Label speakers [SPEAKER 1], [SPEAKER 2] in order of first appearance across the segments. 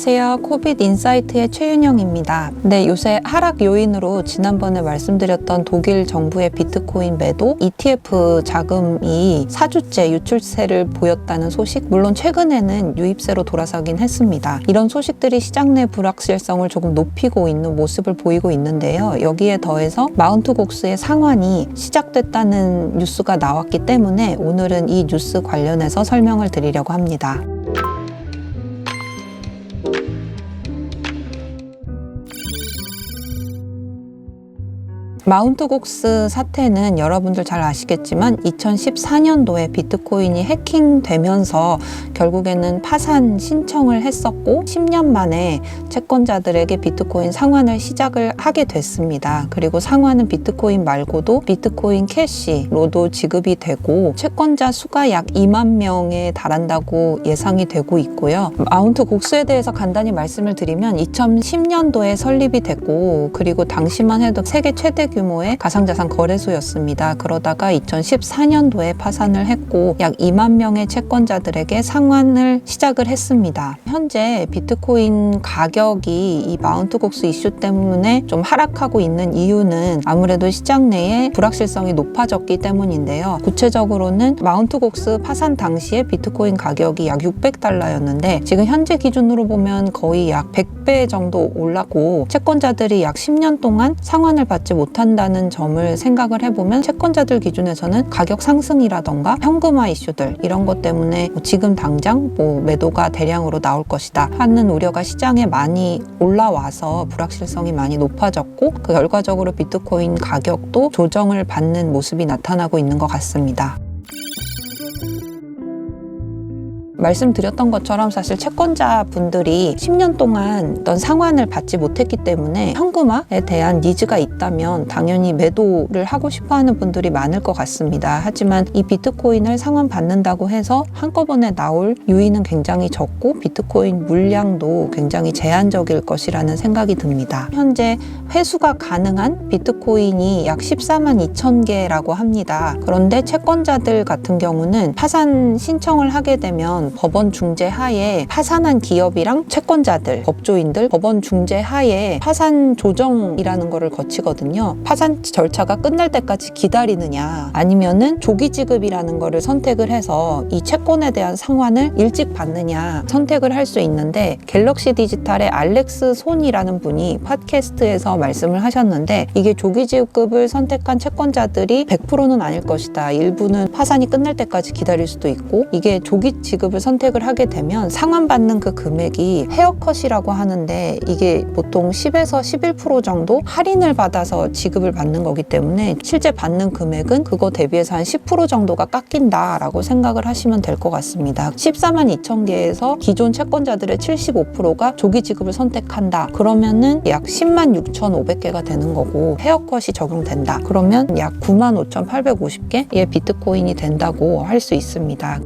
[SPEAKER 1] 안녕하세요. 코빗 인사이트의 최윤영입니다. 네, 요새 하락 요인으로 지난번에 말씀드렸던 독일 정부의 비트코인 매도, ETF 자금이 4주째 유출세를 보였다는 소식, 물론 최근에는 유입세로 돌아서긴 했습니다. 이런 소식들이 시장 내 불확실성을 조금 높이고 있는 모습을 보이고 있는데요. 여기에 더해서 마운트 곡스의 상환이 시작됐다는 뉴스가 나왔기 때문에 오늘은 이 뉴스 관련해서 설명을 드리려고 합니다. 마운트 곡스 사태는 여러분들 잘 아시겠지만 2014년도에 비트코인이 해킹되면서 결국에는 파산 신청을 했었고 10년 만에 채권자들에게 비트코인 상환을 시작을 하게 됐습니다. 그리고 상환은 비트코인 말고도 비트코인 캐시로도 지급이 되고 채권자 수가 약 2만 명에 달한다고 예상이 되고 있고요. 마운트 곡스에 대해서 간단히 말씀을 드리면 2010년도에 설립이 됐고 그리고 당시만 해도 세계 최대 규모의 가상자산 거래소였습니다. 그러다가 2014년도에 파산을 했고 약 2만 명의 채권자들에게 상환을 시작을 했습니다. 현재 비트코인 가격이 이 마운트 곡스 이슈 때문에 좀 하락하고 있는 이유는 아무래도 시장 내에 불확실성이 높아졌기 때문인데요. 구체적으로는 마운트 곡스 파산 당시에 비트코인 가격이 약 600달러였는데 지금 현재 기준으로 보면 거의 약 100배 정도 올랐고 채권자들이 약 10년 동안 상환을 받지 못한다는 점을 생각을 해보면 채권자들 기준에서는 가격 상승이라던가 현금화 이슈들 이런 것 때문에 지금 당장 매도가 대량으로 나올 것이다 하는 우려가 시장에 많이 올라와서 불확실성이 많이 높아졌고 그 결과적으로 비트코인 가격도 조정을 받는 모습이 나타나고 있는 것 같습니다. 말씀드렸던 것처럼 사실 채권자분들이 10년 동안 어떤 상환을 받지 못했기 때문에 현금화에 대한 니즈가 있다면 당연히 매도를 하고 싶어하는 분들이 많을 것 같습니다. 하지만 이 비트코인을 상환받는다고 해서 한꺼번에 나올 유인은 굉장히 적고 비트코인 물량도 굉장히 제한적일 것이라는 생각이 듭니다. 현재 회수가 가능한 비트코인이 약 14만 2천 개라고 합니다. 그런데 채권자들 같은 경우는 파산 신청을 하게 되면 법원 중재 하에 파산한 기업이랑 채권자들, 법조인들 법원 중재 하에 파산 조정이라는 거를 거치거든요. 파산 절차가 끝날 때까지 기다리느냐 아니면은 조기 지급이라는 거를 선택을 해서 이 채권에 대한 상환을 일찍 받느냐 선택을 할 수 있는데 갤럭시 디지털의 알렉스 손이라는 분이 팟캐스트에서 말씀을 하셨는데 이게 조기 지급을 선택한 채권자들이 100%는 아닐 것이다. 일부는 파산이 끝날 때까지 기다릴 수도 있고 이게 조기 지급을 선택을 하게 되면 상환받는 그 금액이 헤어컷이라고 하는데 이게 보통 10에서 11% 정도 할인을 받아서 지급을 받는 거기 때문에 실제 받는 금액은 그거 대비해서 한 10% 정도가 깎인다라고 생각을 하시면 될 것 같습니다. 14만 2천 개에서 기존 채권자들의 75%가 조기 지급을 선택한다. 그러면은 약 10만 6,500개가 되는 거고 헤어컷이 적용된다. 그러면 약 9만 5,850개의 비트코인이 된다고 할 수 있습니다.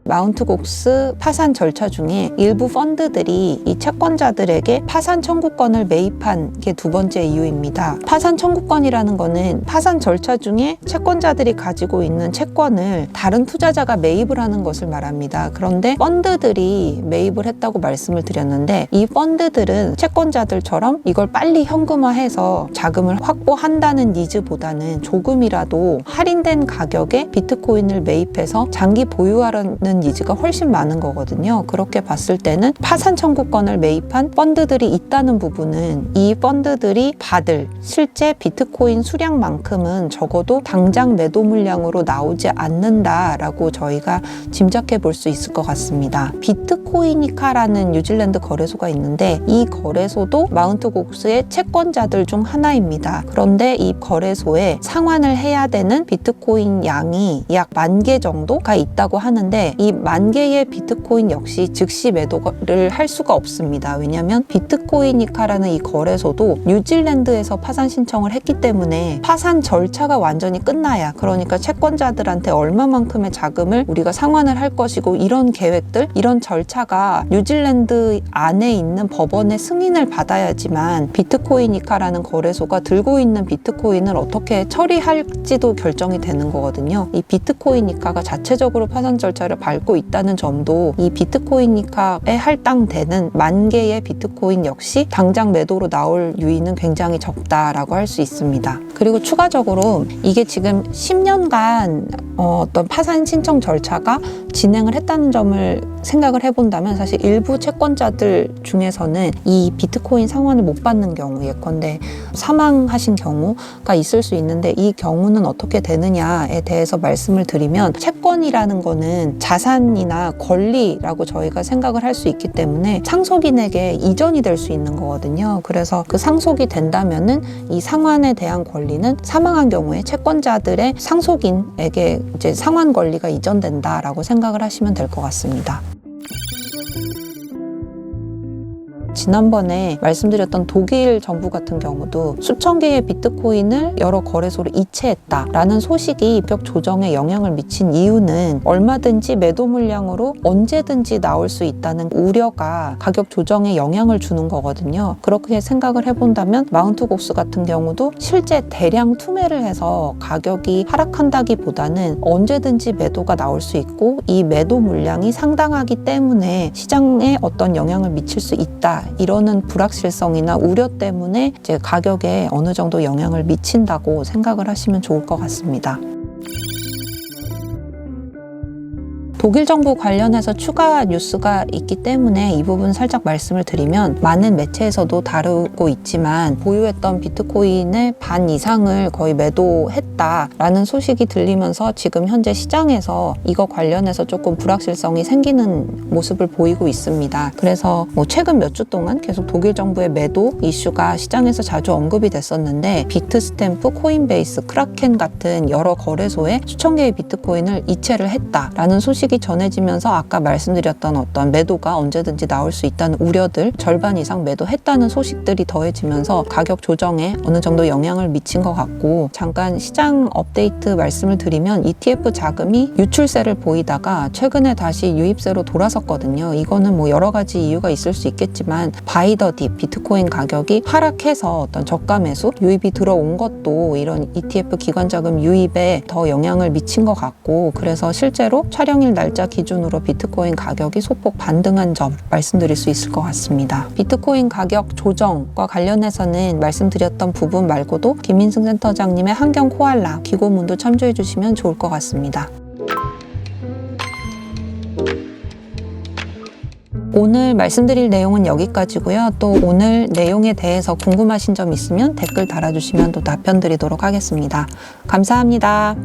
[SPEAKER 1] 마운트 곡스 파산 절차 중에 일부 펀드들이 이 채권자들에게 파산 청구권을 매입한 게 두 번째 이유입니다. 파산 청구권이라는 거는 파산 절차 중에 채권자들이 가지고 있는 채권을 다른 투자자가 매입을 하는 것을 말합니다. 그런데 펀드들이 매입을 했다고 말씀을 드렸는데 이 펀드들은 채권자들처럼 이걸 빨리 현금화해서 자금을 확보한다는 니즈보다는 조금이라도 할인된 가격에 비트코인을 매입해서 장기 보유하려는 니즈가 훨씬 많은 거거든요. 그렇게 봤을 때는 파산 청구권을 매입한 펀드들이 있다는 부분은 이 펀드들이 받을 실제 비트코인 수량만큼은 적어도 당장 매도 물량으로 나오지 않는다라고 저희가 짐작해 볼 수 있을 것 같습니다. 비트코이니카라는 뉴질랜드 거래소가 있는데 이 거래소도 마운트 곡스의 채권자들 중 하나입니다. 그런데 이 거래소에 상환을 해야 되는 비트코인 양이 약 10,000개 정도가 있다고 하는데 이 10,000개의 비트코인 역시 즉시 매도를 할 수가 없습니다. 왜냐하면 비트코이니카라는 이 거래소도 뉴질랜드에서 파산 신청을 했기 때문에 파산 절차가 완전히 끝나야 그러니까 채권자들한테 얼마만큼의 자금을 우리가 상환을 할 것이고 이런 계획들, 이런 절차가 뉴질랜드 안에 있는 법원의 승인을 받아야지만 비트코이니카라는 거래소가 들고 있는 비트코인을 어떻게 처리할지도 결정이 되는 거거든요. 이 비트코이니카가 자체적으로 파산 절차를 앓고 있다는 점도 이 비트코인이카에 할당되는 10,000개의 비트코인 역시 당장 매도로 나올 유의는 굉장히 적다라고 할 수 있습니다. 그리고 추가적으로 이게 지금 10년간 어떤 파산 신청 절차가 진행을 했다는 점을 생각을 해본다면 사실 일부 채권자들 중에서는 이 비트코인 상환을 못 받는 경우, 예컨대 사망하신 경우가 있을 수 있는데 이 경우는 어떻게 되느냐에 대해서 말씀을 드리면, 채권이라는 거는 자산이나 권리라고 저희가 생각을 할 수 있기 때문에 상속인에게 이전이 될 수 있는 거거든요. 그래서 그 상속이 된다면은 이 상환에 대한 권리는 사망한 경우에 채권자들의 상속인에게 이제 상환 권리가 이전된다라고 생각을 하시면 될 것 같습니다. 지난번에 말씀드렸던 독일 정부 같은 경우도 수천 개의 비트코인을 여러 거래소로 이체했다라는 소식이 가격 조정에 영향을 미친 이유는 얼마든지 매도 물량으로 언제든지 나올 수 있다는 우려가 가격 조정에 영향을 주는 거거든요. 그렇게 생각을 해본다면 마운트 곡스 같은 경우도 실제 대량 투매를 해서 가격이 하락한다기보다는 언제든지 매도가 나올 수 있고 이 매도 물량이 상당하기 때문에 시장에 어떤 영향을 미칠 수 있다, 이러는 불확실성이나 우려 때문에 이제 가격에 어느 정도 영향을 미친다고 생각을 하시면 좋을 것 같습니다. 독일 정부 관련해서 추가 뉴스가 있기 때문에 이 부분 살짝 말씀을 드리면, 많은 매체에서도 다루고 있지만 보유했던 비트코인의 반 이상을 거의 매도했다라는 소식이 들리면서 지금 현재 시장에서 이거 관련해서 조금 불확실성이 생기는 모습을 보이고 있습니다. 그래서 최근 몇 주 동안 계속 독일 정부의 매도 이슈가 시장에서 자주 언급이 됐었는데, 비트스탬프, 코인베이스, 크라켄 같은 여러 거래소에 수천 개의 비트코인을 이체를 했다라는 소식이 전해지면서 아까 말씀드렸던 어떤 매도가 언제든지 나올 수 있다는 우려들, 절반 이상 매도했다는 소식들이 더해지면서 가격 조정에 어느 정도 영향을 미친 것 같고, 잠깐 시장 업데이트 말씀을 드리면 ETF 자금이 유출세를 보이다가 최근에 다시 유입세로 돌아섰거든요. 이거는 여러 가지 이유가 있을 수 있겠지만 바이 더 딥, 비트코인 가격이 하락해서 어떤 저가 매수 유입이 들어온 것도 이런 ETF 기관 자금 유입에 더 영향을 미친 것 같고, 그래서 실제로 촬영일 날짜 기준으로 비트코인 가격이 소폭 반등한 점 말씀드릴 수 있을 것 같습니다. 비트코인 가격 조정과 관련해서는 말씀드렸던 부분 말고도 김민승 센터장님의 한경 코알라 기고문도 참조해 주시면 좋을 것 같습니다. 오늘 말씀드릴 내용은 여기까지고요. 또 오늘 내용에 대해서 궁금하신 점 있으면 댓글 달아주시면 또 답변 드리도록 하겠습니다. 감사합니다.